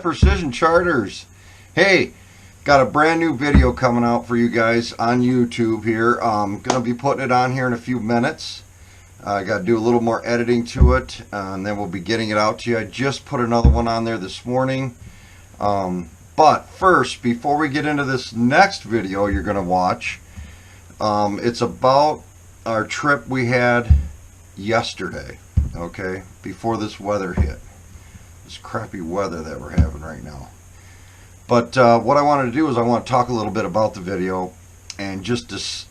Precision Charters. Hey, got a brand new video coming out for you guys on YouTube here. I'm going to be putting it on here in a few minutes. I got to do a little more editing to it, and then we'll be getting it out to you. I just put another one on there this morning. But first, before we get into this next video you're going to watch, it's about our trip we had yesterday, okay, before this weather hit. This crappy weather that we're having right now. But what I wanted to do is I want to talk a little bit about the video and just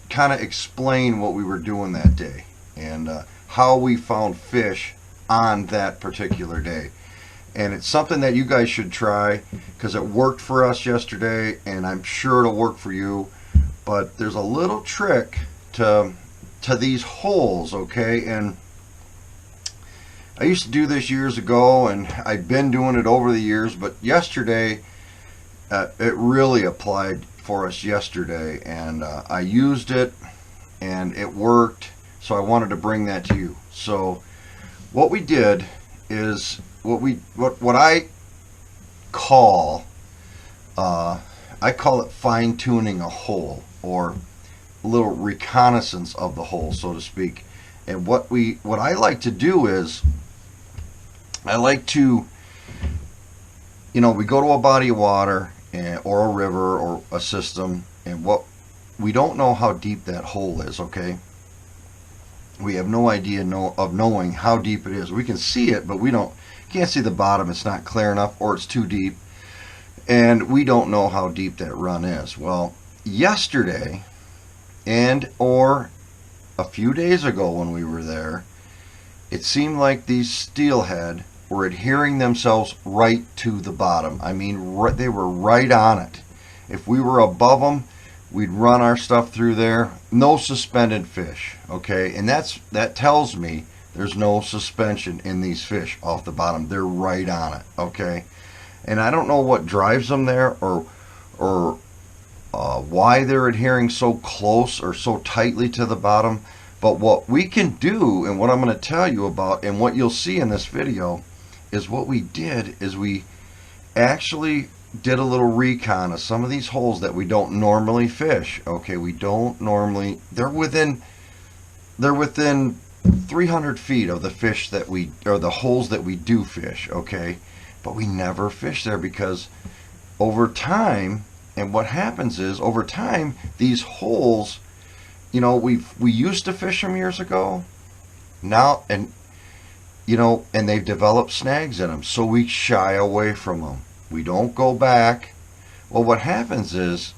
kind of explain what we were doing that day and how we found fish on that particular day. And it's something that you guys should try because it worked for us yesterday, and I'm sure it'll work for you. But there's a little trick to these holes, okay? And I used to do this years ago, and I've been doing it over the years, but yesterday it really applied for us yesterday, and I used it and it worked, so I wanted to bring that to you. So what we did is what I call it fine-tuning a hole, or a little reconnaissance of the hole, so to speak. And what I like to do is I like to, we go to a body of water or a river or a system, and we don't know how deep that hole is, okay? We have no idea of knowing how deep it is. We can see it, but we can't see the bottom. It's not clear enough, or it's too deep, and we don't know how deep that run is. Well, yesterday or a few days ago when we were there, it seemed like these steelhead were adhering themselves right to the bottom. I mean, they were right on it. If we were above them, we'd run our stuff through there. No suspended fish, okay? And that tells me there's no suspension in these fish off the bottom. They're right on it, okay? And I don't know what drives them there, or why they're adhering so close or so tightly to the bottom. But what we can do, and what I'm going to tell you about, and what you'll see in this video, is what we did is we actually did a little recon of some of these holes that we don't normally fish. Okay, we don't normally. They're within 300 feet of the fish that or the holes that we do fish. Okay, but we never fish there because over time, and what happens is over time these holes, we used to fish them years ago, now, and they've developed snags in them, so we shy away from them. We don't go back. Well, what happens is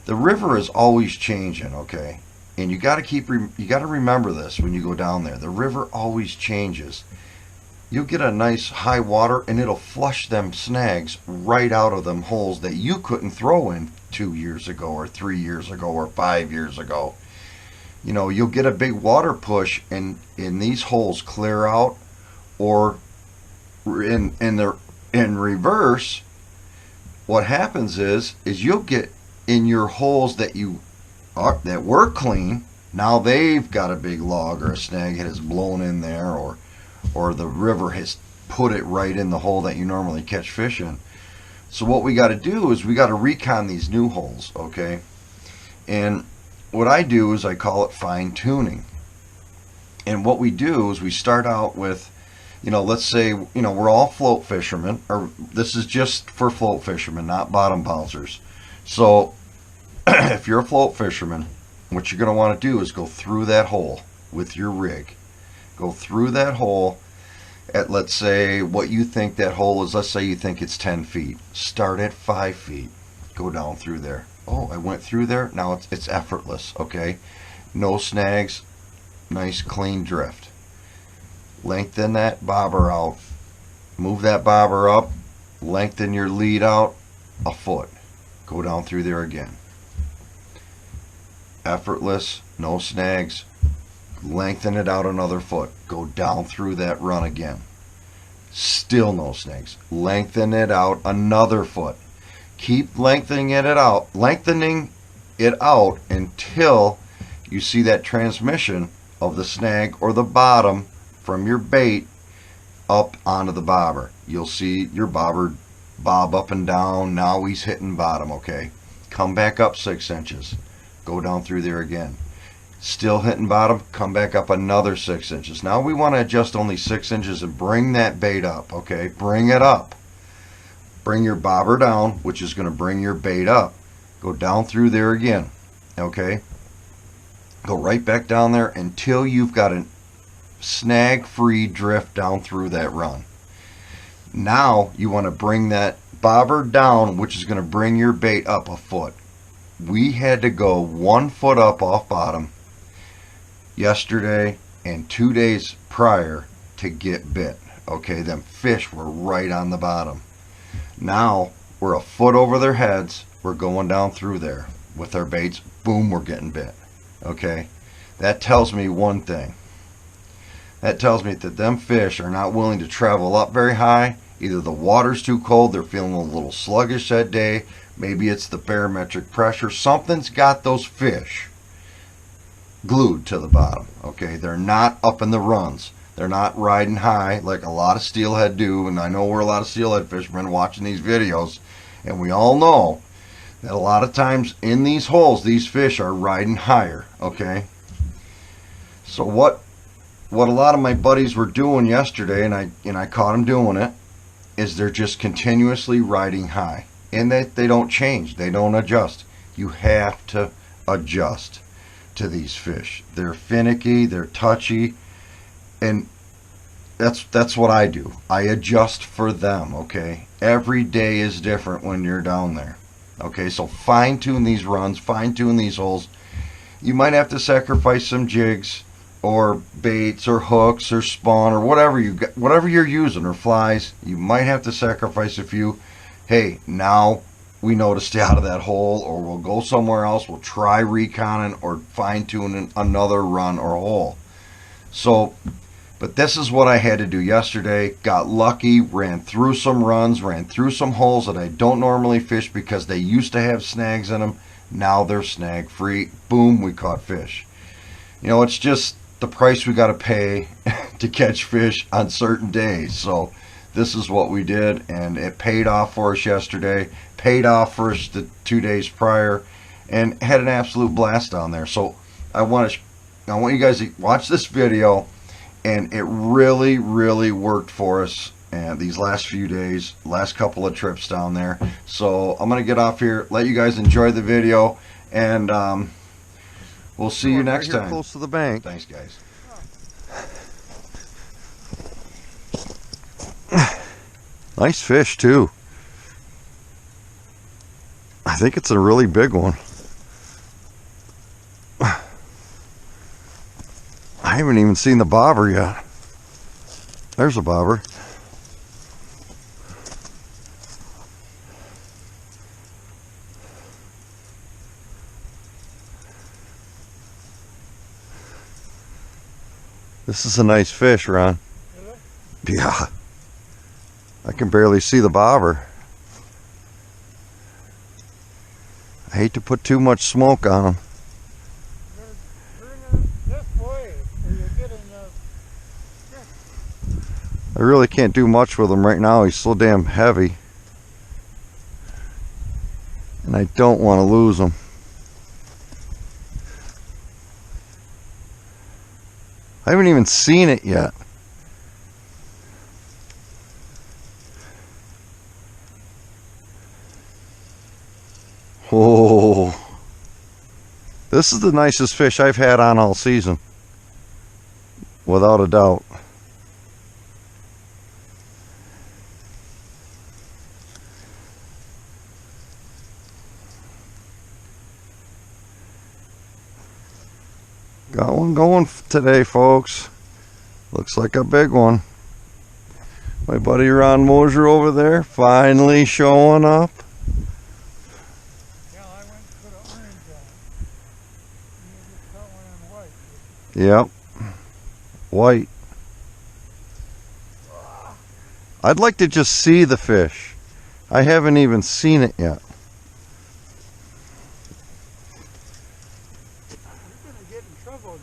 the river is always changing, okay? And you got to remember this when you go down there. The river always changes. You'll get a nice high water, and it'll flush them snags right out of them holes that you couldn't throw in 2 years ago or 3 years ago or 5 years ago. You'll get a big water push, and these holes clear out, or in reverse, what happens is you'll get in your holes that were clean. Now they've got a big log or a snag that has blown in there, or the river has put it right in the hole that you normally catch fish in. So what we got to do is we got to recon these new holes, okay? And what I do is I call it fine tuning. And what we do is we start out with, let's say, we're all float fishermen, or this is just for float fishermen, not bottom bouncers. So if you're a float fisherman, what you're going to want to do is go through that hole with your rig. Go through that hole at, let's say, what you think that hole is. Let's say you think it's 10 feet. Start at 5 feet. Go down through there. Oh, I went through there. Now it's effortless, okay? No snags. Nice clean drift. Lengthen that bobber out. Move that bobber up. Lengthen your lead out a foot. Go down through there again. Effortless. No snags. Lengthen it out another foot. Go down through that run again. Still no snags. Lengthen it out another foot. Keep lengthening it out until you see that transmission of the snag or the bottom from your bait up onto the bobber. You'll see your bobber bob up and down. Now he's hitting bottom, okay? Come back up 6 inches. Go down through there again. Still hitting bottom, come back up another 6 inches. Now we want to adjust only 6 inches and bring that bait up, okay? Bring it up. Bring your bobber down, which is going to bring your bait up. Go down through there again, okay? Go right back down there until you've got a snag-free drift down through that run. Now you want to bring that bobber down, which is going to bring your bait up a foot. We had to go 1 foot up off bottom yesterday and 2 days prior to get bit. Okay, them fish were right on the bottom. Now we're a foot over their heads. We're going down through there with our baits. Boom, we're getting bit. Okay, that tells me one thing. That tells me that them fish are not willing to travel up very high. Either the water's too cold, they're feeling a little sluggish that day. Maybe it's the barometric pressure. Something's got those fish glued to the bottom. Okay, they're not up in the runs. They're not riding high like a lot of steelhead do. And I know we're a lot of steelhead fishermen watching these videos, and we all know that a lot of times in these holes, these fish are riding higher. Okay, so what a lot of my buddies were doing yesterday, and I caught them doing it, is they're just continuously riding high, and they don't change, they don't adjust. You have to adjust to these fish. They're finicky, they're touchy, and that's what I do. I adjust for them. Okay, every day is different when you're down there. Okay, so fine tune these runs, fine tune these holes. You might have to sacrifice some jigs or baits or hooks or spawn or whatever you got, whatever you're using, or flies. You might have to sacrifice a few. Hey, now we know to stay out of that hole, or we'll go somewhere else. We'll try reconning or fine tuning another run or hole. So, but this is what I had to do yesterday. Got lucky, ran through some runs, ran through some holes that I don't normally fish because they used to have snags in them. Now they're snag free. Boom, we caught fish. You know, it's just the price we got to pay to catch fish on certain days. So this is what we did, and it paid off for us yesterday, paid off for us the 2 days prior, and had an absolute blast down there. So I want you guys to watch this video, and it really worked for us these last few days, last couple of trips down there. So I'm gonna get off here, let you guys enjoy the video, and we'll see you next time. Close to the bank. Thanks, guys. Nice fish too. I think it's a really big one. I haven't even seen the bobber yet. There's a bobber. This is a nice fish, Ron. Really? Yeah. I can barely see the bobber. I hate to put too much smoke on him. I really can't do much with him right now. He's so damn heavy. And I don't want to lose him. I haven't even seen it yet. Oh, this is the nicest fish I've had on all season, without a doubt. Got one going today, folks. Looks like a big one. My buddy Ron Mosier over there finally showing up. Yeah, I went to put an orange on. And you just caught one on white. Yep. White. I'd like to just see the fish. I haven't even seen it yet.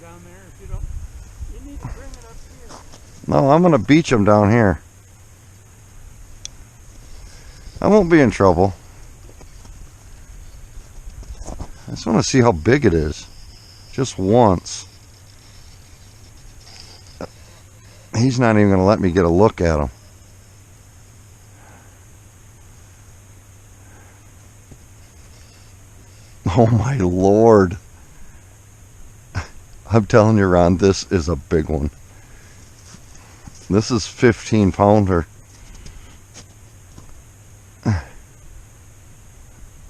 Down there if you don't. You need to bring it up here. No, I'm gonna beach him down here. I won't be in trouble. I just want to see how big it is. Just once. He's not even going to let me get a look at him. Oh my Lord. I'm telling you, Ron, this is a big one. This is 15-pounder.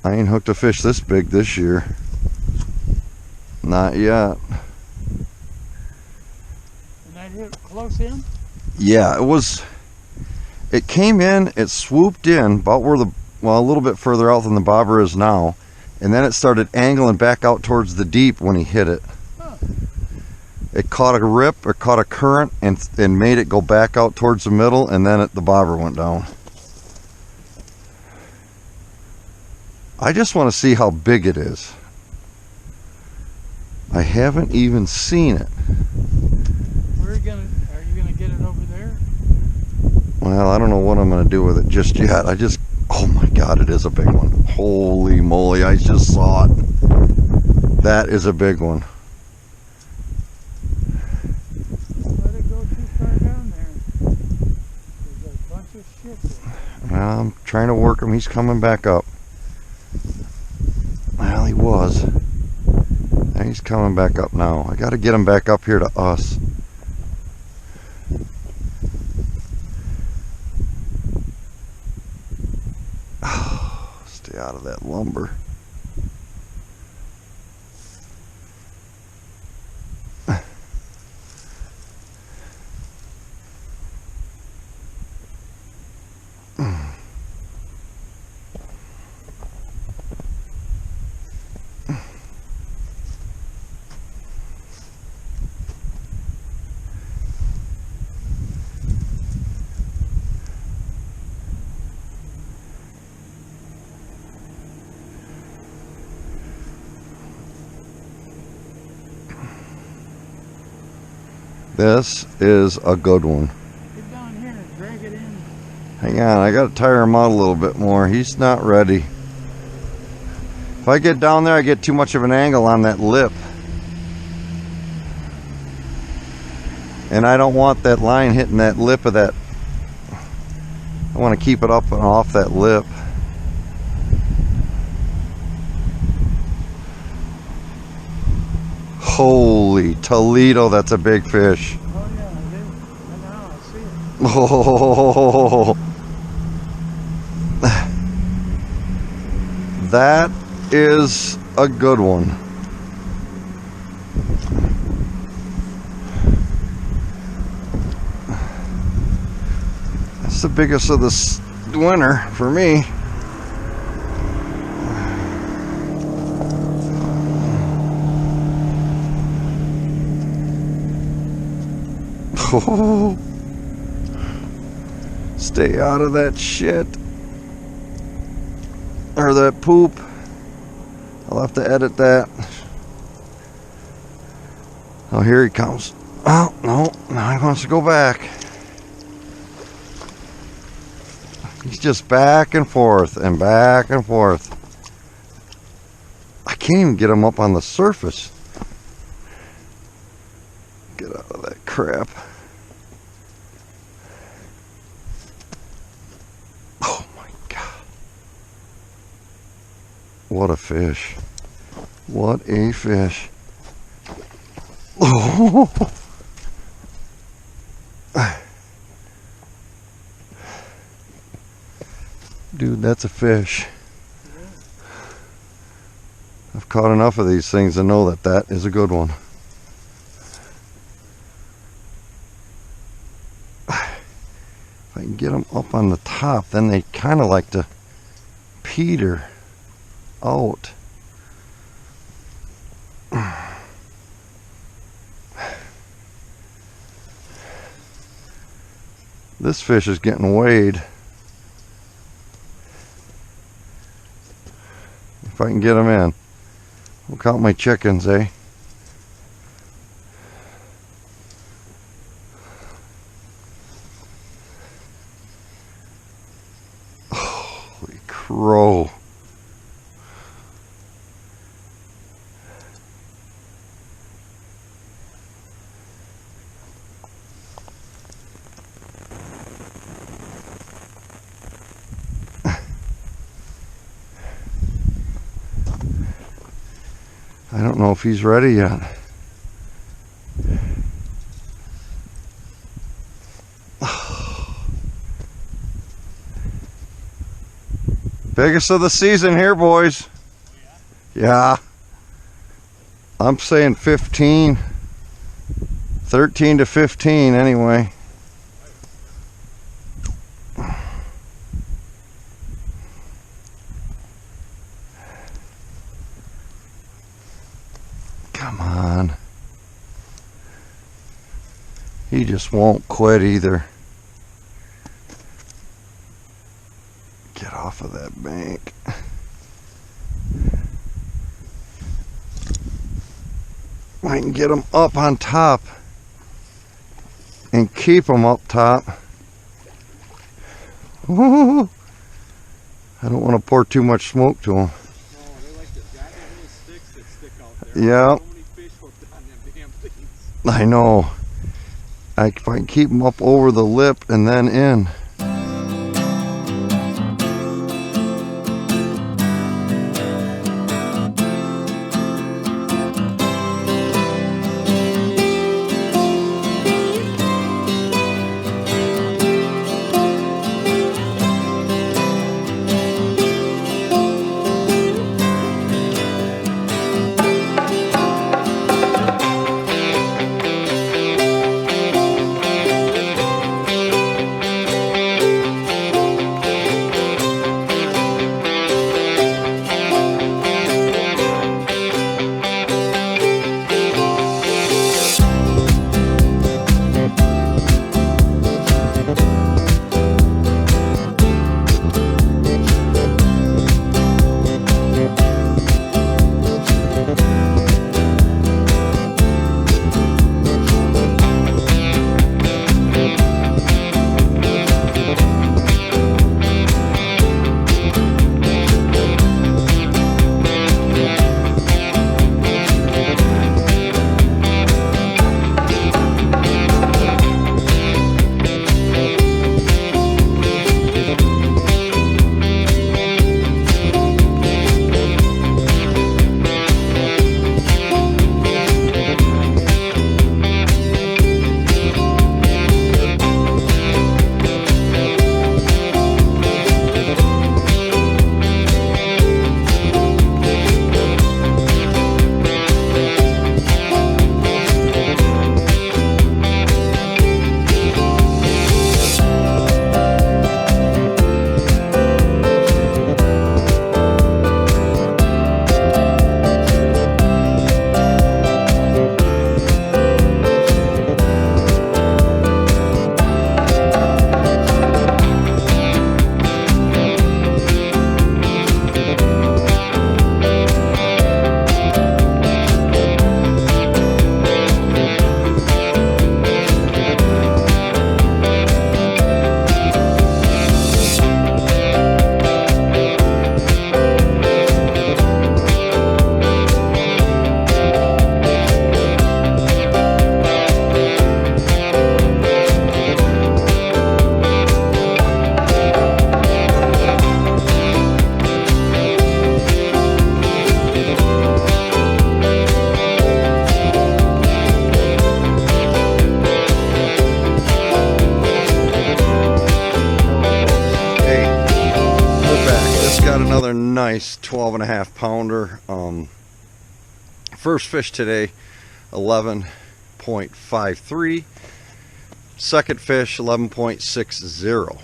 I ain't hooked a fish this big this year. Not yet. And that hit close in? Yeah, it came in, it swooped in about where a little bit further out than the bobber is now, and then it started angling back out towards the deep when he hit it. Huh. It caught a rip, or caught a current, and made it go back out towards the middle, and then the bobber went down. I just want to see how big it is. I haven't even seen it. Are you gonna get it over there? Well, I don't know what I'm going to do with it just yet. Oh my God, it is a big one. Holy moly, I just saw it. That is a big one. Let it go too far down there. There's a bunch of shit there. Well, I'm trying to work him. He's coming back up. Well, he was. And he's coming back up now. I got to get him back up here to us. Stay out of that lumber. This is a good one. Get down here and drag it in. Hang on, I gotta tire him out a little bit more. He's not ready. If I get down there, I get too much of an angle on that lip. And I don't want that line hitting that lip of that. I want to keep it up and off that lip. Holy Toledo, that's a big fish. Oh yeah, it is. And now I see it. Oh, that is a good one. That's the biggest of this winter for me. Oh, stay out of that shit. Or that poop. I'll have to edit that. Oh, here he comes. Oh, no. Now he wants to go back. He's just back and forth and back and forth. I can't even get him up on the surface. Get out of that crap. Oh my God. What a fish. What a fish. Oh. Dude, that's a fish. I've caught enough of these things to know that that is a good one. If I can get them up on the top, then they kind of like to peter out. This fish is getting weighed. If I can get them in. We'll count my chickens, eh? Holy crow. I don't know if he's ready yet. Biggest of the season here, boys. Yeah. I'm saying 15. 13 to 15 anyway. Come on. He just won't quit either. Get off of that bank. I can get him up on top and keep him up top. Ooh. I don't want to pour too much smoke to him. No, they're like the jagged little sticks that stick out there. Yeah. So many fish hooked on them damn things. I know. If I can keep him up over the lip and then in. Another nice 12.5 pounder. First fish today, 11.53. Second fish, 11.60,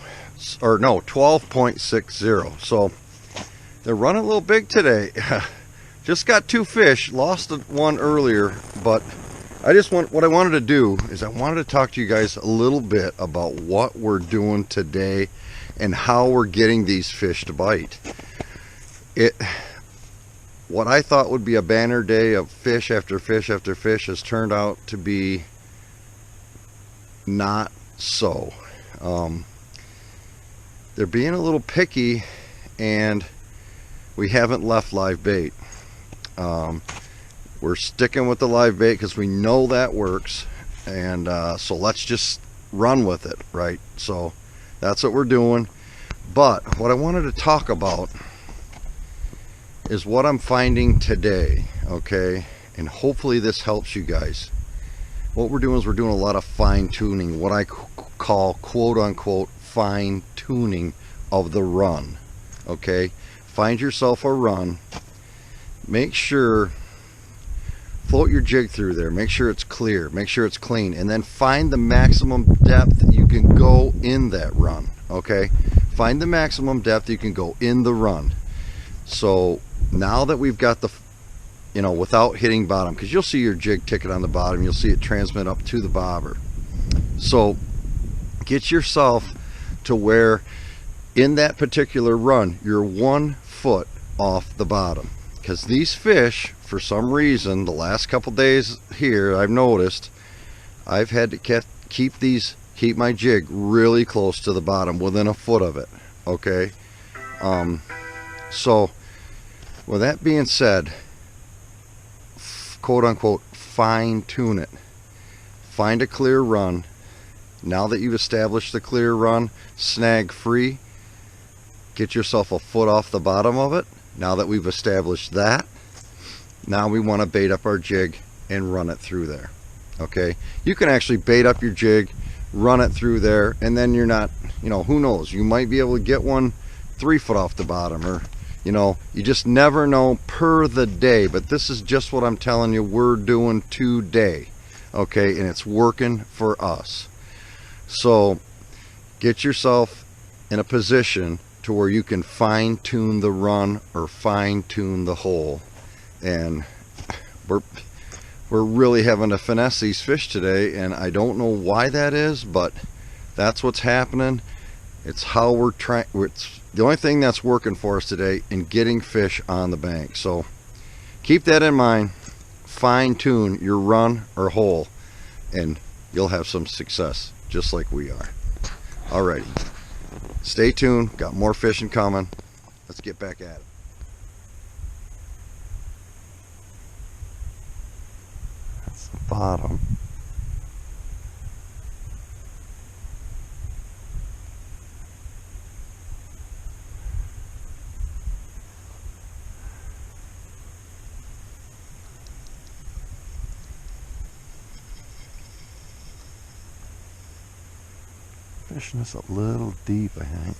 or no, 12.60. So they're running a little big today. Just got 2 fish, lost one earlier, but what I wanted to do is I wanted to talk to you guys a little bit about what we're doing today and how we're getting these fish to bite. What I thought would be a banner day of fish after fish after fish has turned out to be not so. They're being a little picky, and we haven't left live bait. We're sticking with the live bait because we know that works, and so let's just run with it, right? So that's what we're doing. But what I wanted to talk about is what I'm finding today, okay? And hopefully this helps you guys. What we're doing is we're doing a lot of fine tuning, what I call quote unquote fine tuning of the run, okay? Find yourself a run, make sure, float your jig through there, make sure it's clear, make sure it's clean, and then find the maximum depth you can go in that run, okay? Find the maximum depth you can go in the run. So now that we've got the, you know, without hitting bottom, because you'll see your jig ticket on the bottom, you'll see it transmit up to the bobber. So get yourself to where in that particular run you're 1 foot off the bottom, because these fish, for some reason, the last couple days here, I've noticed I've had to keep my jig really close to the bottom, within 1 foot of it, okay? So with that being said, quote unquote fine tune it. Find a clear run. Now that you've established the clear run, snag free, get yourself 1 foot off the bottom of it. Now that we've established that, now we want to bait up our jig and run it through there, okay? You can actually bait up your jig, run it through there, and then you're not, you know, who knows, you might be able to get one 3 foot off the bottom, or, you know, you just never know per the day. But this is just what I'm telling you we're doing today, okay? And it's working for us. So get yourself in a position to where you can fine tune the run or fine tune the hole. And we're really having to finesse these fish today, and I don't know why that is, but that's what's happening. It's how we're trying. It's the only thing that's working for us today in getting fish on the bank. So keep that in mind. Fine tune your run or hole, and you'll have some success just like we are. Alrighty, stay tuned, got more fishing coming. Let's get back at it. That's the bottom. Fishing this a little deep, I think.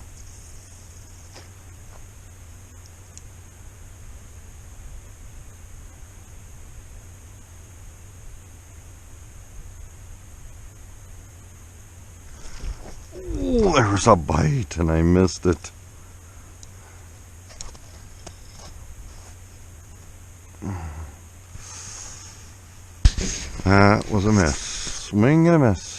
Oh, there was a bite and I missed it. That was a miss. Swing and a miss.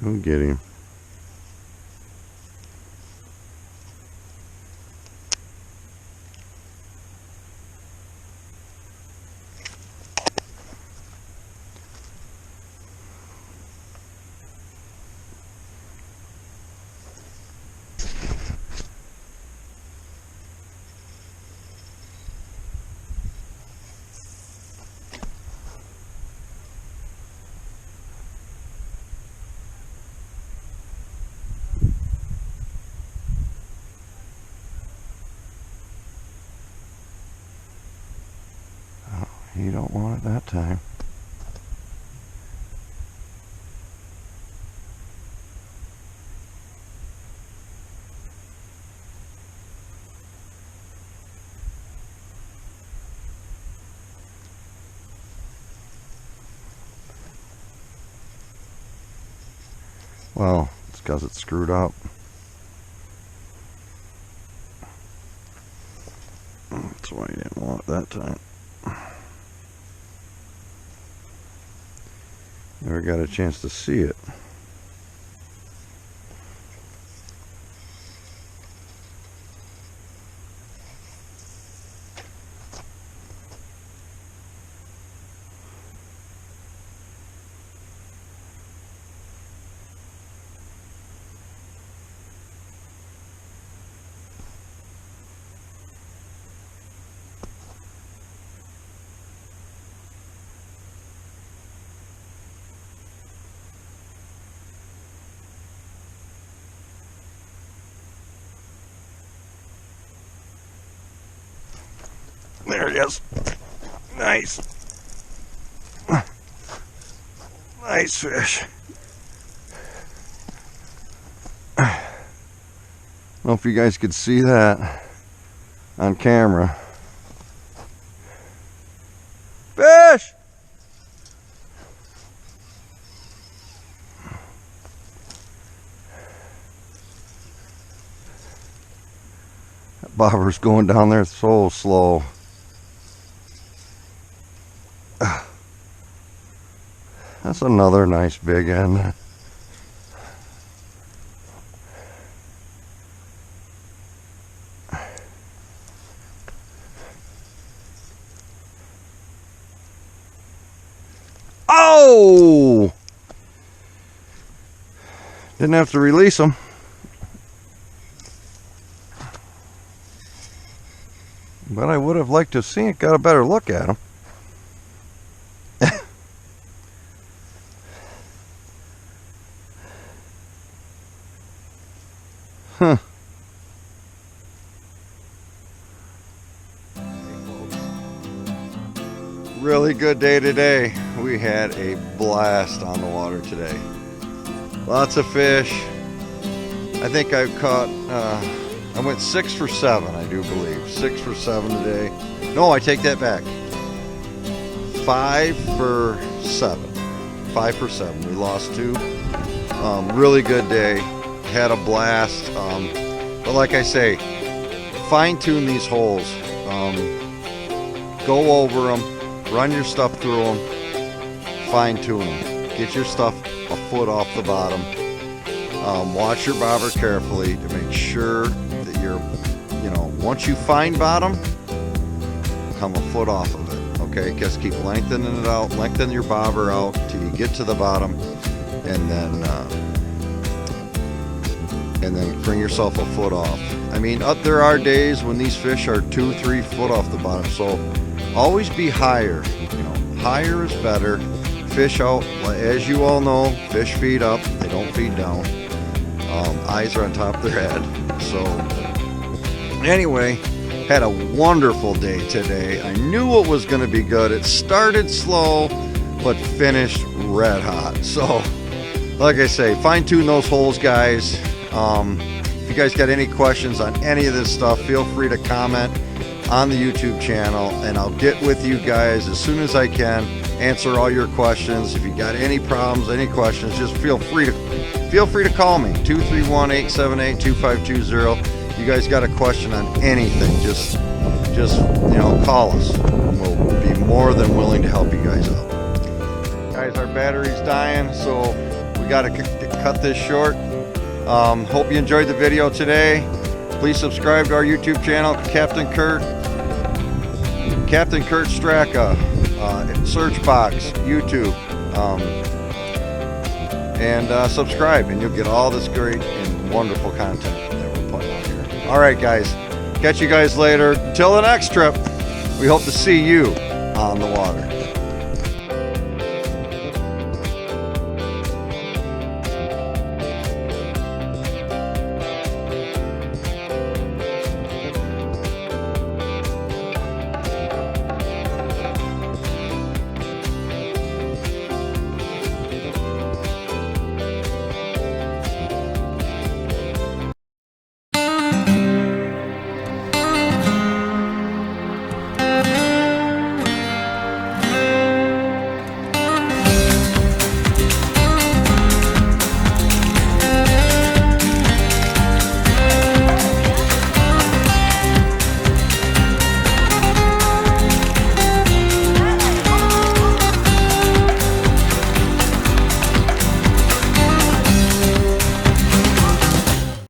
Go get him. You don't want it that time. Well, it's because it's screwed up. That's why you didn't want it that time. Never got a chance to see it. There it is. Nice. Nice fish. I don't know if you guys could see that on camera. Fish! That bobber's going down there so slow. That's another nice big end. Oh! Didn't have to release them. But I would have liked to have seen it, got a better look at them. Huh. Really good day today. We had a blast on the water today. Lots of fish. I think I caught, I went 6 for 7, I do believe. 6 for 7 today. No, I take that back. 5 for 7. 5 for 7. We lost 2. Really good day. Had a blast. But like I say, fine tune these holes. Go over them. Run your stuff through them. Fine tune them. Get your stuff a foot off the bottom. Watch your bobber carefully to make sure that you're, once you find bottom, come a foot off of it. Okay, just keep lengthening it out. Lengthen your bobber out till you get to the bottom, and then bring yourself a foot off. I mean, there are days when these fish are 2-3 foot off the bottom, so always be higher. Higher is better. Fish out, as you all know, fish feed up, they don't feed down. Eyes are on top of their head. So anyway, had a wonderful day today. I knew it was going to be good. It started slow but finished red hot. So like I say, fine tune those holes, guys. If you guys got any questions on any of this stuff, feel free to comment on the YouTube channel, and I'll get with you guys as soon as I can, answer all your questions. If you got any problems, any questions, just feel free to call me, 231-878-2520. You guys got a question on anything, just call us. We'll be more than willing to help you guys out. Guys, our battery's dying, so we got to cut this short. Hope you enjoyed the video today. Please subscribe to our YouTube channel, Captain Kurt Straka, search box, YouTube, and subscribe, and you'll get all this great and wonderful content that we're putting out here. All right, guys, catch you guys later. Till the next trip, we hope to see you on the water.